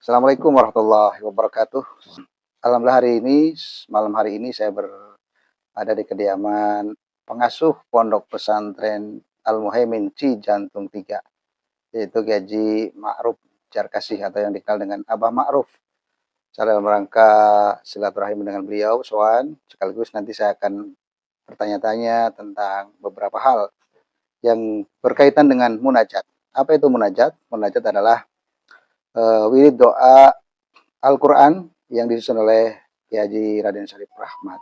Assalamualaikum warahmatullahi wabarakatuh. Alhamdulillah malam hari ini saya berada di kediaman pengasuh Pondok Pesantren Al-Muhaimin Cijantung 3, yaitu Kiai Haji Ma'ruf Jarkasih atau yang dikenal dengan Abah Ma'ruf. Saya dalam rangka silaturahim dengan beliau, soan, sekaligus nanti saya akan bertanya-tanya tentang beberapa hal yang berkaitan dengan munajat. Apa itu munajat? Munajat adalah wirid doa Al-Quran yang disusun oleh Kiai Haji Raden Syarif Rahmat.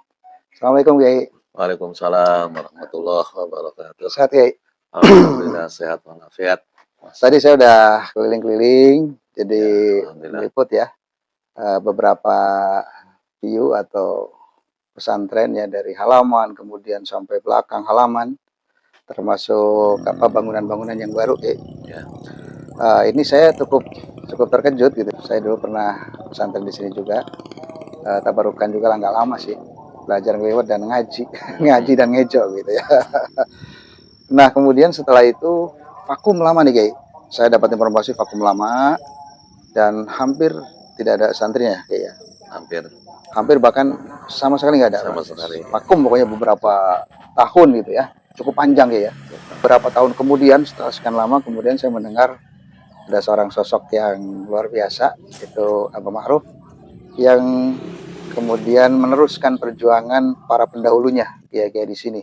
Assalamualaikum Kiai. Waalaikumsalam warahmatullahi wabarakatuh. Sehat Kiai? Alhamdulillah sehat walafiat. Tadi saya udah keliling-keliling, jadi Ya, meliput ya beberapa view atau pesantren ya, dari halaman kemudian sampai belakang halaman, termasuk bangunan-bangunan yang baru. Ya. Ini saya cukup terkejut gitu. Saya dulu pernah pesantren di sini juga, tabarukan juga lah, nggak lama sih, belajar ngelewat dan ngaji ngaji dan ngejo gitu ya. Nah kemudian setelah itu vakum lama nih Kiai. Saya dapat informasi vakum lama dan hampir tidak ada santrinya Kiai ya. Hampir bahkan sama sekali nggak ada. Sama sekali. Vakum pokoknya beberapa tahun gitu ya, cukup panjang Kiai ya. Beberapa tahun kemudian, setelah sekian lama kemudian, saya mendengar ada seorang sosok yang luar biasa, itu Abah Ma'ruf, yang kemudian meneruskan perjuangan para pendahulunya kiai-kiai di sini.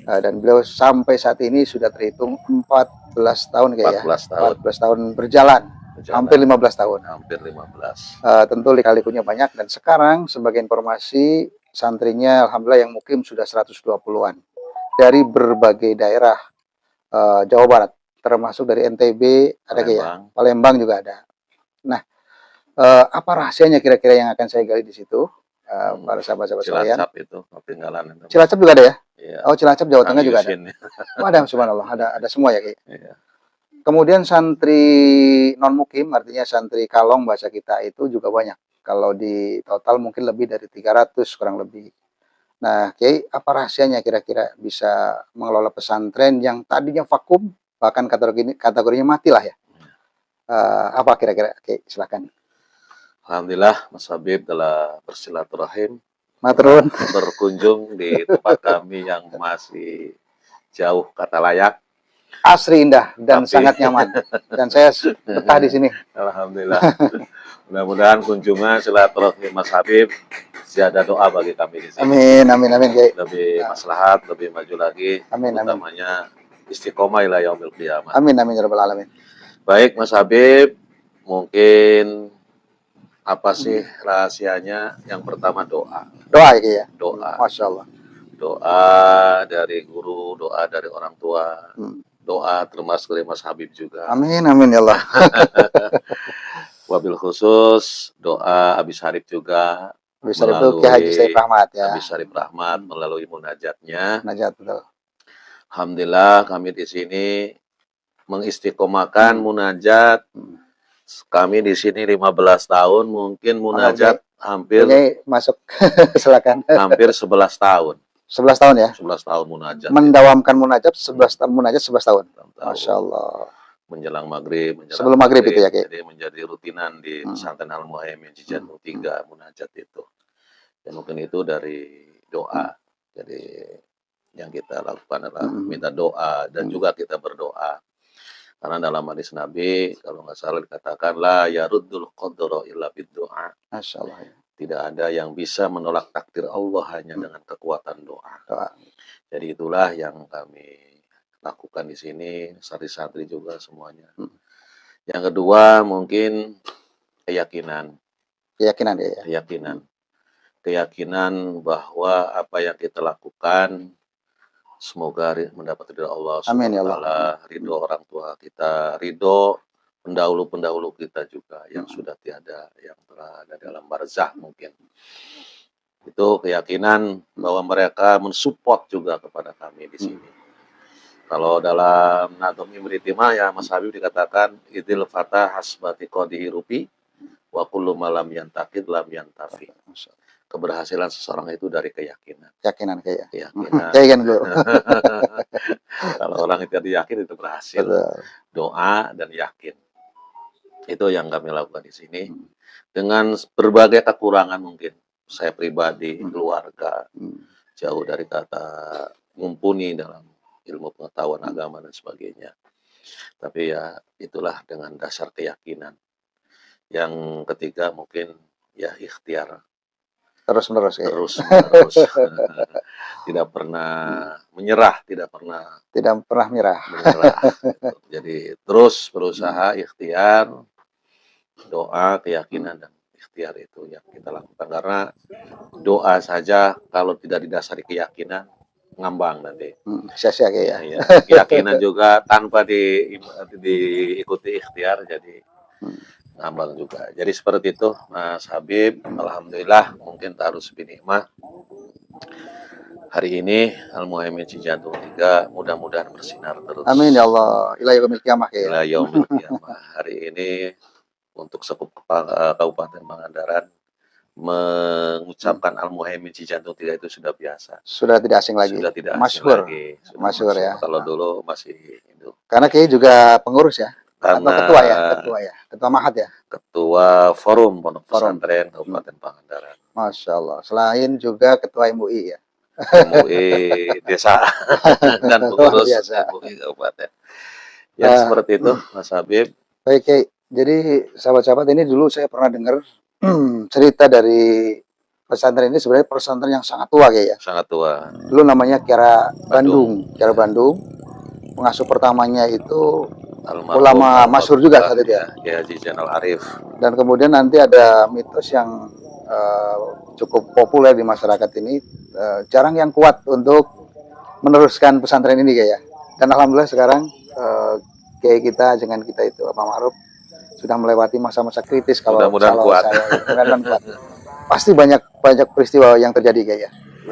Dan beliau sampai saat ini sudah terhitung 14 tahun Kiai ya. 14 tahun berjalan. Hampir 15 tahun. Hampir 15. Tentu lika-likunya banyak, dan sekarang sebagai informasi santrinya alhamdulillah yang mukim sudah 120-an dari berbagai daerah Jawa Barat, termasuk dari NTB ada Kiai ya, Palembang juga ada. Nah, apa rahasianya kira-kira yang akan saya gali di situ, para sahabat-sahabat sekalian? Cilacap itu ketinggalan. Cilacap juga ada ya? Iya. Oh, Cilacap Jawa Tengah juga ada. Oh, ada, subhanallah, ada semua ya Kiai. Iya. Kemudian santri non mukim, artinya santri kalong bahasa kita, itu juga banyak. Kalau di total mungkin lebih dari 300 kurang lebih. Nah, Kiai, apa rahasianya kira-kira bisa mengelola pesantren yang tadinya vakum, bahkan kategorinya mati lah ya? Apa kira-kira, Kiai? Silakan. Alhamdulillah Mas Habib telah bersilaturahim, Maturun, berkunjung di tempat kami yang masih jauh kata layak. Asri, indah dan sangat nyaman, dan saya betah di sini. Alhamdulillah. Mudah-mudahan kunjungan silaturahim Mas Habib ada doa bagi kami di sini. Amin, amin, amin Kiai. Lebih maslahat, lebih maju lagi. Amin, utamanya istiqomah ila yaumil qiyamah. Amin, amin ya rabbal alamin. Baik Mas Habib, mungkin apa sih rahasianya? Yang pertama doa. Doa ya Kiai ya. Doa. Masya Allah. Doa dari guru, doa dari orang tua. Doa termasuk dari Mas Habib juga. Amin, amin ya Allah. Wabil khusus doa Abi Syarif juga. Abi Syarif itu Kiai Haji Syarif Rahmat ya. Abi Syarif Rahmat melalui munajatnya. Munajat, betul. Alhamdulillah kami di sini mengistiqomahkan munajat. Kami di sini 15 tahun, mungkin munajat hampir masuk. Silakan. Hampir 11 tahun. 11 tahun ya? 11 tahun munajat. Mendawamkan munajat 11 tahun. Masya Allah. Menjelang maghrib. Sebelum maghrib itu ya, Kiai? Jadi menjadi rutinan di pesantren Al-Muhaimin Cijantung 3 munajat itu. Dan mungkin itu dari doa. Jadi yang kita lakukan adalah minta doa dan juga kita berdoa. Karena dalam hadis Nabi, kalau nggak salah dikatakan, la yaruddul qadra illa bid-doa. Masya Allah. Tidak ada yang bisa menolak takdir Allah hanya dengan kekuatan doa. Jadi itulah yang kami lakukan di sini, santri-santri juga semuanya. Yang kedua mungkin keyakinan. Keyakinan bahwa apa yang kita lakukan semoga mendapat ridho Allah SWT, ridho orang tua kita, ridho pendahulu-pendahulu kita juga yang sudah tiada, yang telah ada dalam barzah mungkin. Itu keyakinan bahwa mereka mensupport juga kepada kami di sini. Kalau dalam Nadhum Imritimah ya Mas Habib dikatakan idil fatah hasbati qadihi rupi wa kullu malam yantakid lam yantafi. Keberhasilan seseorang itu dari keyakinan. Keyakinan Kiai. Keyakinan dulu. Kalau orang itu yakin itu berhasil. Doa dan yakin. Itu yang kami lakukan di sini dengan berbagai kekurangan mungkin. Saya pribadi, keluarga, jauh dari kata mumpuni dalam ilmu pengetahuan agama dan sebagainya. Tapi ya itulah dengan dasar keyakinan. Yang ketiga mungkin ya ikhtiar. Terus-menerus ya. Terus-menerus. Tidak pernah menyerah, tidak pernah menyerah. Jadi terus berusaha, ikhtiar, doa, keyakinan, dan ikhtiar itu yang kita lakukan. Karena doa saja kalau tidak didasari keyakinan, ngambang nanti. Sia-sia kayak ya. Keyakinan juga tanpa diikuti ikhtiar, jadi ngambang juga. Jadi seperti itu, Mas Habib. Alhamdulillah, mungkin harus binikmah. Hari ini Al-Muhaimin Cijantung 3 mudah-mudahan bersinar terus. Amin ya Allah. Ila yaumil qiyamah ya. Ila yaumil qiyamah. Hari ini untuk sekup Kabupaten Pangandaran mengucapkan Al-Muhaimin Cijantung 3 itu sudah biasa. Sudah tidak asing lagi. Sudah tidak asing masyhur. lagi. Masyhur ya. Kalau dulu masih itu. Karena Kiai juga pengurus ya. Karena atau ketua ya. Ketua Mahat ya. Ketua Forum Pondok Pesantren Kabupaten Pangandaran. Masya Allah. Selain juga ketua MUI ya. MUI desa dan pengurus MUI kabupaten. Ya seperti itu, Mas Habib. Baik, Kiai. Jadi sahabat-sahabat, ini dulu saya pernah dengar cerita dari pesantren ini. Sebenarnya pesantren yang sangat tua, Kiai ya. Sangat tua. Dulu namanya Kiara Bandung. Kiara Bandung. Pengasuh pertamanya itu ulama masyhur juga saat itu ya. Kiai Haji Zainal Arif. Dan kemudian nanti ada mitos yang cukup populer di masyarakat ini, jarang yang kuat untuk meneruskan pesantren ini Kiai ya. Dan alhamdulillah sekarang Kiai kita dengan kita itu Pak Ma'ruf sudah melewati masa-masa kritis. Kalau mudah-mudahan kuat. Mudah-mudahan kuat. Pasti banyak peristiwa yang terjadi Kiai ya.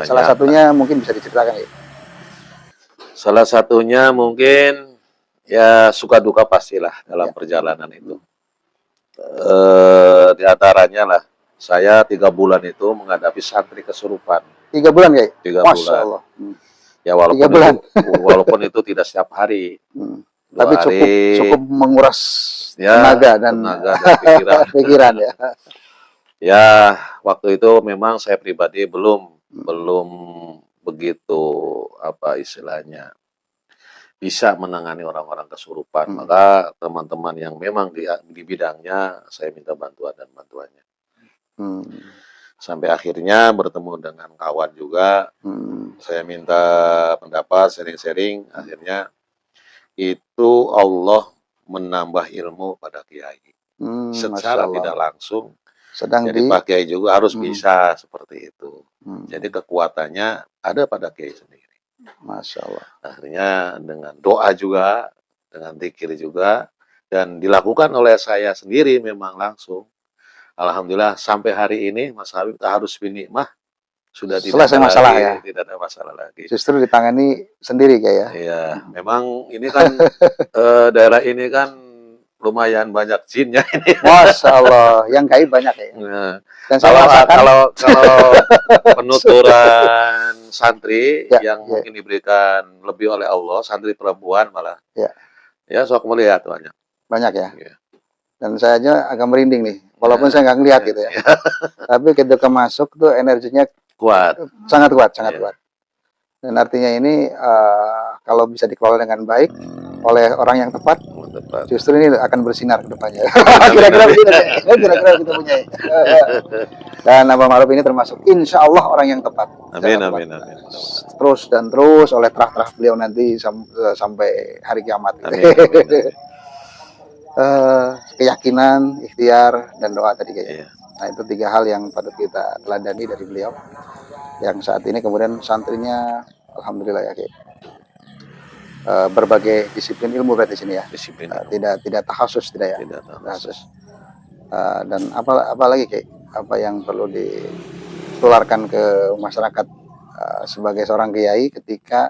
Salah satunya mungkin bisa diceritakan ya. Salah satunya mungkin ya suka duka pastilah dalam perjalanan itu. Di antaranya lah, saya 3 bulan itu menghadapi santri kesurupan. 3 bulan Kiai? 3 bulan. Allah. Ya walaupun itu tidak setiap hari. Tapi cukup menguras tenaga dan pikiran ya. Ya waktu itu memang saya pribadi belum begitu apa istilahnya bisa menangani orang-orang kesurupan. Maka teman-teman yang memang di bidangnya saya minta bantuannya. Sampai akhirnya bertemu dengan kawan juga, saya minta pendapat, sharing-sharing, akhirnya itu Allah menambah ilmu pada Kiai. Secara tidak langsung, jadi Pak Kiai juga harus bisa seperti itu. Jadi kekuatannya ada pada Kiai sendiri. Masya Allah. Akhirnya dengan doa juga, dengan zikir juga, dan dilakukan oleh saya sendiri memang langsung. Alhamdulillah sampai hari ini Mas Habib harus binikmah sudah tidak selesai masalah ya. Tidak ada masalah lagi. Justru ditangani sendiri Kiai ya. Iya, memang ini kan daerah ini kan lumayan banyak jinnya ini. Masya Allah, yang Kiai banyak ya. Nah, dan kalau penuturan santri yang mungkin diberikan lebih oleh Allah, santri perempuan malah. Ya, sok melihat banyak. Banyak ya. Dan saya aja agak merinding nih, walaupun saya nggak ngelihat gitu ya. Tapi ketika masuk tuh energinya kuat, sangat kuat. Dan artinya ini kalau bisa dikelola dengan baik oleh orang yang tepat, justru ini akan bersinar ke depannya. Kira-kira begitu ya. Kira-kira kita punya. Dan Abang Ma'ruf ini termasuk insya Allah orang yang tepat. Amin. Terus oleh terah-terah beliau nanti sampai hari kiamat. Keyakinan, ikhtiar, dan doa tadi kayaknya. Nah itu 3 hal yang patut kita teladani dari beliau. Yang saat ini kemudian santrinya, alhamdulillah ya Kiai. Berbagai disiplin ilmu berarti sini ya. Disiplin. Tidak takhasus tidak ya. Tidak takhasus. Dan apa lagi Kiai? Apa yang perlu ditularkan ke masyarakat sebagai seorang Kiai ketika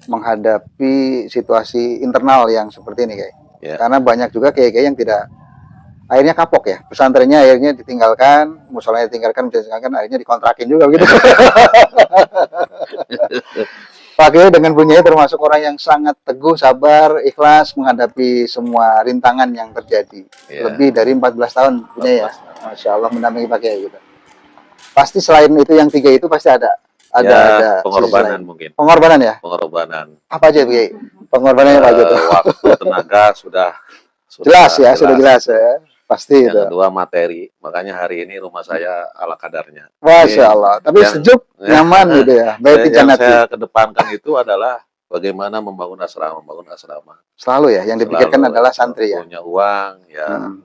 menghadapi situasi internal yang seperti ini Kiai? Karena banyak juga Kiai-Kiai yang akhirnya kapok ya, pesantrennya akhirnya ditinggalkan, musolanya ditinggalkan, akhirnya dikontrakin juga gitu. Pak Kiai dengan punyanya termasuk orang yang sangat teguh, sabar, ikhlas menghadapi semua rintangan yang terjadi. Ya, Lebih dari 14 tahun punya ya. 14 tahun. Masya Allah mendampingi Pak Kiai gitu. Pasti selain itu yang 3 itu pasti ada Ya, sisi pengorbanan lain. mungkin. Pengorbanan ya? Pengorbanan. Apa aja Pak Kiai? Pengorbanannya Pak gitu. Waktu, tenaga sudah Jelas ya, sudah jelas ya. Pasti itu. Yang kedua materi. Makanya hari ini rumah saya ala kadarnya. Masya Allah. Tapi yang- sejuk, nyaman gitu ya. Baik yang janati. saya kedepankan itu adalah bagaimana membangun asrama. Selalu ya, yang dipikirkan Selalu adalah santri ya. punya uang, ya Hmm.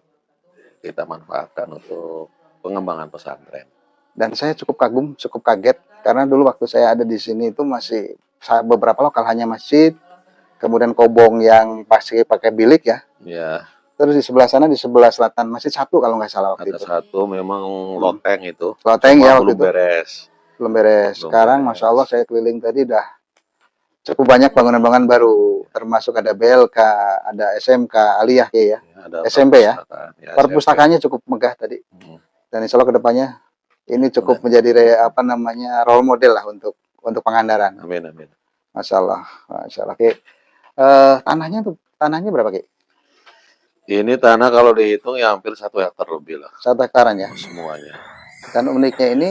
kita manfaatkan untuk pengembangan pesantren. Dan saya cukup kagum, cukup kaget karena dulu waktu saya ada di sini itu masih beberapa lokal hanya masjid, kemudian kobong yang pasti pakai bilik ya. Ya, Terus di sebelah sana, di sebelah selatan masjid satu kalau nggak salah waktu ada itu. satu memang loteng itu. Loteng cuma ya waktu belum itu. beres. Belum beres. Belum Sekarang beres. Masya Allah saya keliling tadi dah cukup banyak bangunan-bangunan baru, termasuk ada BLK, ada SMK, Aliyah ya. Ada SMP ya. perpustakaan. Perpustakaannya cukup megah tadi. Dan insya Allah kedepannya ini cukup menjadi role model lah untuk Pangandaran. Amin. Masya Allah. Oke. Tanahnya berapa Ki? Ini tanah kalau dihitung ya hampir 1 hektar lebih lah. 1 hektaran ya. Semuanya. Dan uniknya ini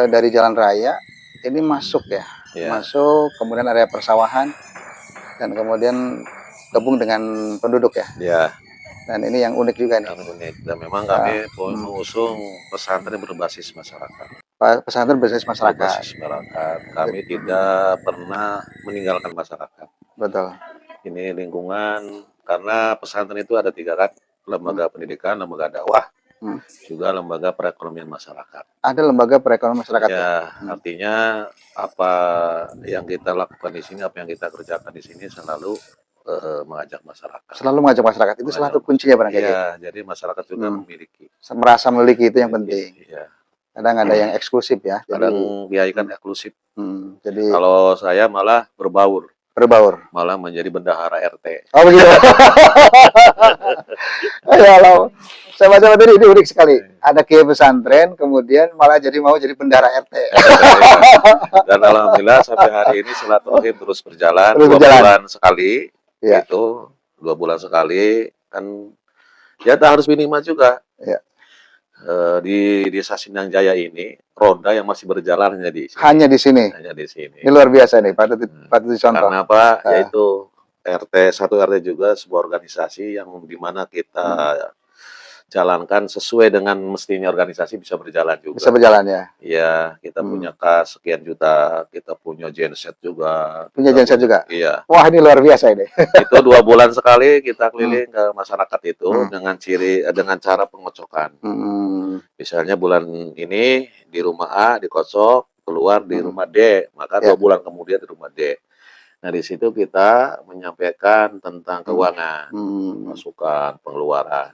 dari jalan raya ini masuk ya. Masuk, kemudian area persawahan dan kemudian gabung dengan penduduk ya. Ya. Dan ini yang unik juga nih. Yang unik. Dan memang kami mengusung pesantren berbasis masyarakat. Pesantren berbasis masyarakat. Berbasis masyarakat. Kami tidak pernah meninggalkan masyarakat. Betul. Ini lingkungan, karena pesantren itu ada 3 kan, lembaga pendidikan, lembaga dakwah, juga lembaga perekonomian masyarakat. Ada lembaga perekonomian masyarakat ya. Artinya apa yang kita lakukan di sini, apa yang kita kerjakan di sini selalu mengajak masyarakat. Selalu mengajak masyarakat, itu salah satu kuncinya barangkali. Iya, jadi masyarakat juga memiliki. Merasa memiliki itu yang penting. Iya. Kadang ada yang eksklusif ya. Kadang diaikan eksklusif. Jadi kalau saya malah berbaur. Malah menjadi bendahara RT. Oh begitu. Ya Allah. Saya baca tadi ini unik sekali. Ada kiai pesantren, kemudian malah mau jadi bendahara RT. Dan alhamdulillah sampai hari ini silaturahim terus berjalan. 2 bulan sekali. Ya. Itu 2 bulan sekali kan. Ya harus minimal juga. Ya. Di Desa Sindang Jaya ini ronda yang masih berjalan hanya di sini. Ini luar biasa nih, patut dicontoh. Karena apa? Yaitu satu RT juga sebuah organisasi yang dimana kita jalankan sesuai dengan mestinya organisasi bisa berjalan juga. Bisa berjalan ya. Iya, kita punya kas sekian juta, kita punya genset juga. Punya genset juga. Iya. Wah ini luar biasa ini. Itu 2 bulan sekali kita keliling ke masyarakat itu dengan cara pengocokan. Misalnya bulan ini di rumah A dikocok, keluar di rumah D, maka 2 bulan kemudian di rumah D. Nah di situ kita menyampaikan tentang keuangan, masukan, pengeluaran.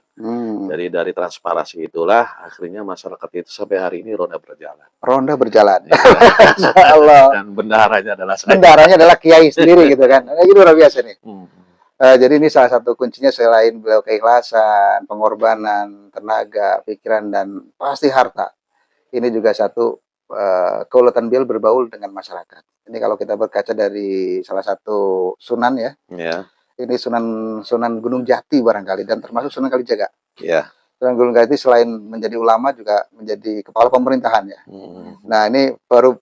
Jadi dari transparansi itulah akhirnya masyarakat itu sampai hari ini ronda berjalan. Ya. Allah. Dan bendaharanya adalah saya. Bendaharanya adalah kiai sendiri gitu kan. Ini luar biasa nih. Jadi ini salah satu kuncinya selain beliau keikhlasan, pengorbanan, tenaga, pikiran, dan pasti harta. Ini juga satu keuletan beliau berbaur dengan masyarakat. Ini kalau kita berkaca dari salah satu sunan ya. Ini Sunan Gunung Jati barangkali, dan termasuk Sunan Kalijaga. Iya. Sunan Gunung Jati selain menjadi ulama juga menjadi kepala pemerintahan ya. Nah ini baru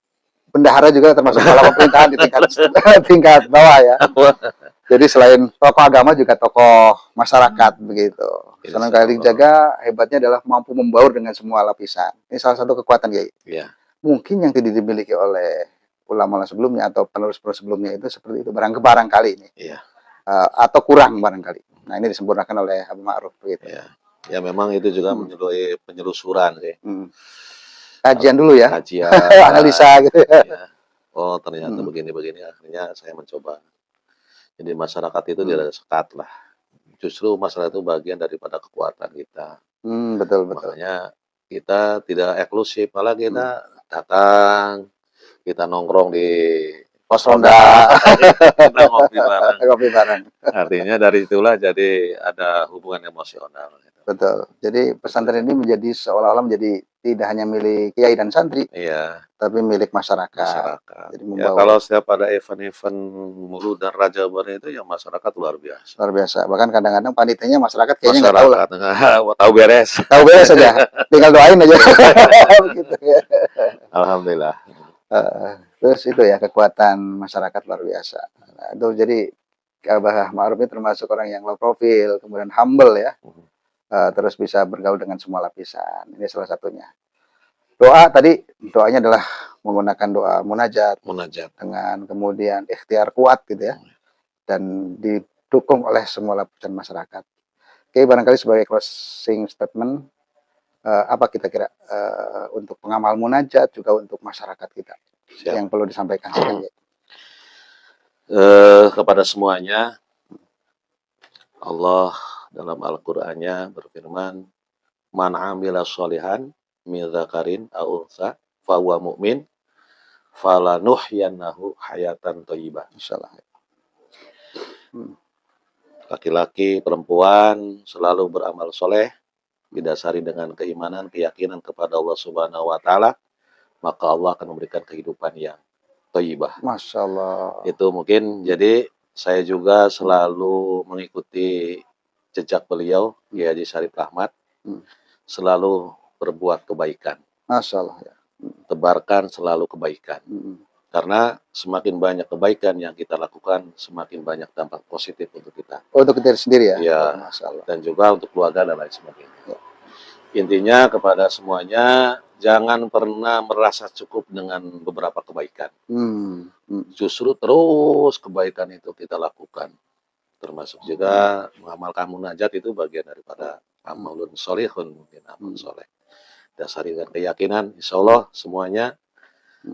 bendahara juga termasuk kepala pemerintahan di tingkat bawah ya. Jadi selain tokoh agama juga tokoh masyarakat begitu. Sunan Kalijaga hebatnya adalah mampu membaur dengan semua lapisan. Ini salah satu kekuatan Kiai. Iya. Mungkin yang tidak dimiliki oleh ulama sebelumnya atau penerus-penerus sebelumnya itu seperti itu barangkali ini. Iya. Atau kurang barangkali. Nah ini disempurnakan oleh Abu Ma'ruf begitu. Iya. Ya memang itu juga menyelui penyelusuran sih. Kajian dulu ya. Kajian. Analisa gitu ya. Oh ternyata begini-begini, akhirnya saya mencoba. Jadi masyarakat itu tidak sekat lah. Justru masyarakat itu bagian daripada kekuatan kita. Betul. Makanya kita tidak eksklusif, malah kita datang, kita nongkrong di pos ronda, kita ngopi bareng. Ngopi bareng. Artinya dari itulah jadi ada hubungan emosional. Gitu. Betul. Jadi pesantren ini menjadi seolah-olah menjadi tidak hanya milik kiai dan santri, Iya, tapi milik masyarakat. masyarakat. Jadi Ya kalau membawa setiap ada event-event Mulu dan Raja Bali itu ya masyarakat luar biasa. luar biasa. Bahkan kadang-kadang panitianya masyarakat kayaknya nggak tahu lah. Masyarakat nggak tahu beres. Tahu beres saja, tinggal doain aja. Begitu ya. Alhamdulillah. Terus itu ya kekuatan masyarakat luar biasa. Nah, itu jadi Abah Ma'ruf ini termasuk orang yang low profile, kemudian humble ya. Terus bisa bergaul dengan semua lapisan. Ini salah satunya. Doa tadi, doanya adalah menggunakan doa munajat Munajat. dengan kemudian ikhtiar kuat gitu ya, dan didukung oleh semua lapisan masyarakat. Oke, barangkali sebagai closing statement, apa kita kira untuk pengamal munajat juga untuk masyarakat kita Siap. yang perlu disampaikan sekali. Kepada semuanya, Allah dalam Al-Qur'annya berfirman, "Man 'amila sholihan min dzakarin aw untha fahuwa mu'min falanuhyiyannahu hayatan thayyibah." Insyaallah. Laki-laki, perempuan selalu beramal soleh, didasari dengan keimanan, keyakinan kepada Allah Subhanahu wa Ta'ala, maka Allah akan memberikan kehidupan yang thayyibah. Masya Allah. Itu mungkin, jadi saya juga selalu mengikuti jejak beliau, Kiai Haji Syarif Rahmat, selalu berbuat kebaikan. Masya Allah ya. Tebarkan selalu kebaikan. Karena semakin banyak kebaikan yang kita lakukan, semakin banyak dampak positif untuk kita. Oh, untuk diri sendiri ya? Ya, Masya Allah. dan juga untuk keluarga dan lain sebagainya. Ya. Intinya kepada semuanya, jangan pernah merasa cukup dengan beberapa kebaikan. Justru terus kebaikan itu kita lakukan. Termasuk juga mengamalkan munajat itu bagian daripada amalun solihun, mungkin amal soleh. Dasari dengan keyakinan, insya Allah semuanya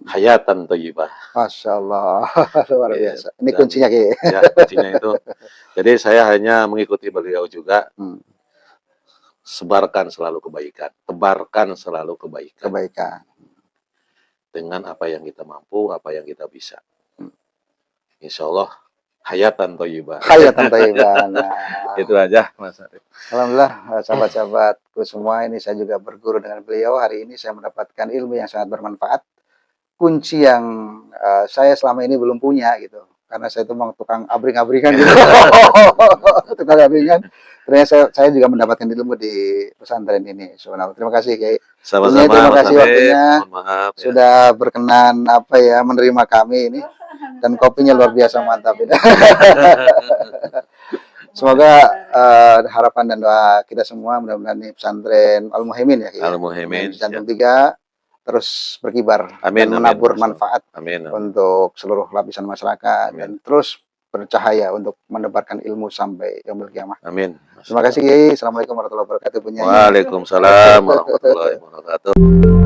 hayatan thayyibah. Masya Allah, luar biasa. Ini Dan, kuncinya Ki. Ya, kuncinya itu. Jadi saya hanya mengikuti beliau juga. Sebarkan selalu kebaikan, tebarkan selalu kebaikan. Kebaikan. Dengan apa yang kita mampu, apa yang kita bisa. Insya Allah hayatan thayyibah. Hayatan thayyibah. Nah, itu aja Mas Arif. Alhamdulillah sahabat-sahabatku semua, ini saya juga berguru dengan beliau. Hari ini saya mendapatkan ilmu yang sangat bermanfaat. Kunci yang saya selama ini belum punya gitu. Karena saya itu memang tukang abring-abringan gitu. Tukang abringan. Ternyata saya juga mendapatkan ilmu di pesantren ini. Subhanallah. Terima kasih Kiai. Sama-sama. Terima kasih waktunya. Maaf, sudah berkenan menerima kami ini. Dan kopinya luar biasa mantap. Semoga harapan dan doa kita semua mudah-mudahan ini pesantren Al-Muhaimin ya. Al-Muhaimin. Jantung 3 terus berkibar dan menabur manfaat untuk seluruh lapisan masyarakat dan terus bercahaya untuk menebarkan ilmu sampai yaumul qiyamah. Amin. Terima kasih Kiai. Assalamualaikum warahmatullahi wabarakatuh. Waalaikumsalam warahmatullahi wabarakatuh.